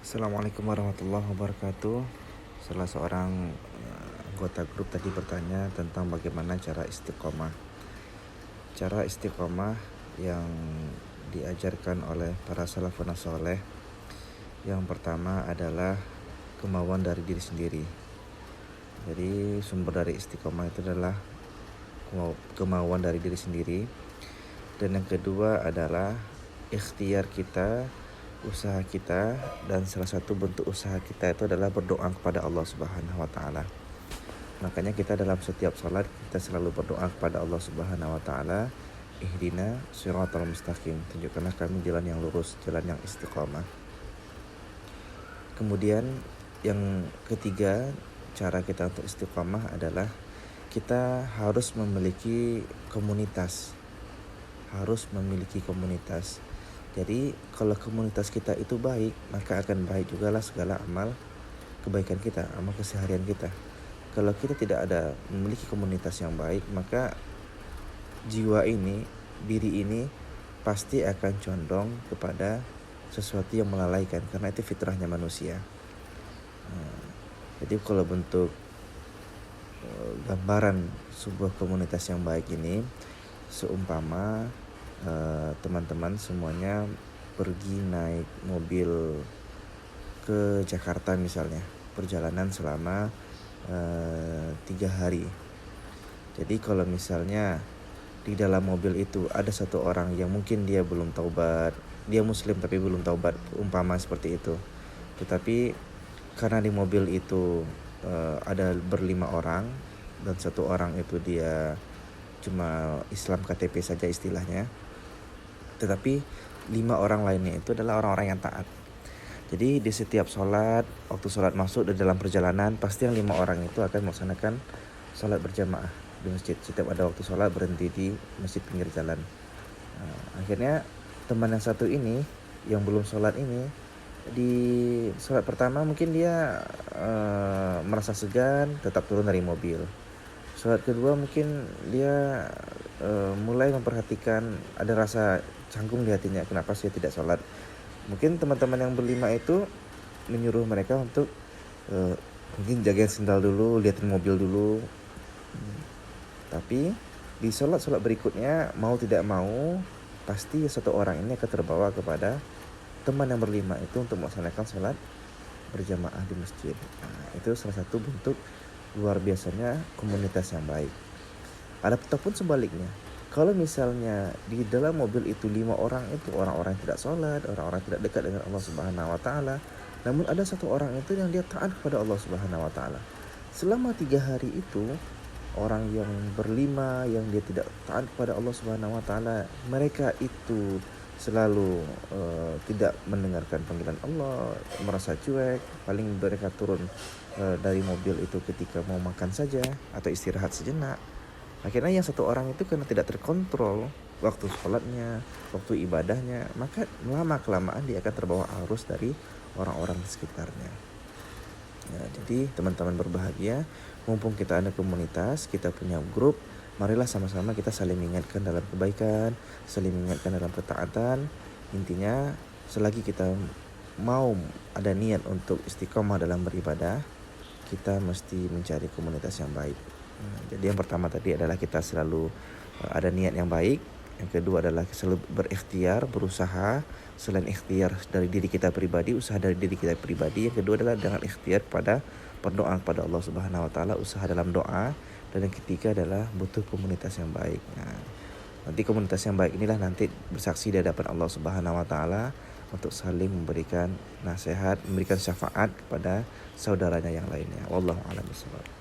Assalamualaikum warahmatullahi wabarakatuh. Salah seorang anggota grup tadi bertanya tentang bagaimana cara istiqomah. Cara istiqomah yang diajarkan oleh para salafun saleh, yang pertama adalah kemauan dari diri sendiri. Jadi sumber dari istiqomah itu adalah kemauan dari diri sendiri. Dan yang kedua adalah ikhtiar kita, usaha kita, dan salah satu bentuk usaha kita itu adalah berdoa kepada Allah Subhanahu wa taala. Makanya kita dalam setiap salat kita selalu berdoa kepada Allah Subhanahu wa taala, ihdina shiratal mustaqim, tunjukkanlah kami jalan yang lurus, jalan yang istiqomah. Kemudian yang ketiga, cara kita untuk istiqomah adalah kita harus memiliki komunitas. Jadi kalau komunitas kita itu baik, maka akan baik juga lah segala amal kebaikan kita, amal keseharian kita. Kalau kita tidak ada memiliki komunitas yang baik, maka jiwa ini, diri ini pasti akan condong kepada sesuatu yang melalaikan, karena itu fitrahnya manusia. Jadi kalau bentuk gambaran sebuah komunitas yang baik ini, seumpama teman-teman semuanya pergi naik mobil ke Jakarta misalnya, perjalanan selama 3 hari. Jadi kalau misalnya di dalam mobil itu ada satu orang yang mungkin dia belum taubat, dia muslim tapi belum taubat, umpama seperti itu. Tetapi karena di mobil itu ada berlima orang, dan satu orang itu dia cuma Islam KTP saja istilahnya, tetapi 5 orang lainnya itu adalah orang-orang yang taat. Jadi di setiap sholat, waktu sholat masuk di dalam perjalanan, pasti yang 5 orang itu akan melaksanakan sholat berjamaah di masjid. Setiap ada waktu sholat berhenti di masjid pinggir jalan. Akhirnya teman yang satu ini, yang belum sholat ini, di sholat pertama mungkin dia merasa segan, tetap turun dari mobil. Sholat kedua mungkin dia mulai memperhatikan, ada rasa canggung di hatinya, kenapa saya tidak sholat. Mungkin teman-teman yang berlima itu menyuruh mereka untuk mungkin jagain sendal dulu, liatin mobil dulu. Tapi di sholat berikutnya, mau tidak mau, pasti satu orang ini akan terbawa kepada teman yang berlima itu untuk melaksanakan sholat berjamaah di masjid. Itu salah satu bentuk luar biasanya komunitas yang baik. Adapun sebaliknya, kalau misalnya di dalam mobil itu 5 orang itu orang-orang yang tidak sholat, orang-orang tidak dekat dengan Allah Subhanahu wa taala, namun ada satu orang itu yang dia taat kepada Allah Subhanahu wa taala. Selama 3 hari itu, orang yang berlima yang dia tidak taat kepada Allah Subhanahu wa taala, mereka itu selalu tidak mendengarkan panggilan Allah, merasa cuek, paling mereka turun dari mobil itu ketika mau makan saja atau istirahat sejenak. Akhirnya yang satu orang itu karena tidak terkontrol waktu sholatnya, waktu ibadahnya, maka lama-kelamaan dia akan terbawa arus dari orang-orang di sekitarnya. Jadi teman-teman berbahagia, mumpung kita ada komunitas, kita punya grup, marilah sama-sama kita saling mengingatkan dalam kebaikan, saling mengingatkan dalam ketaatan. Intinya selagi kita mau ada niat untuk istiqomah dalam beribadah, kita mesti mencari komunitas yang baik. Jadi yang pertama tadi adalah kita selalu ada niat yang baik. Yang kedua adalah selalu berikhtiar, berusaha. Selain ikhtiar dari diri kita pribadi, usaha dari diri kita pribadi. Yang kedua adalah dengan ikhtiar pada berdoa kepada Allah Subhanahu wa taala, usaha dalam doa. Dan yang ketiga adalah butuh komunitas yang baik. Nanti komunitas yang baik inilah nanti bersaksi di hadapan Allah Subhanahu wa taala untuk saling memberikan nasihat, memberikan syafaat kepada saudaranya yang lainnya. Wallahu a'lam bishawab.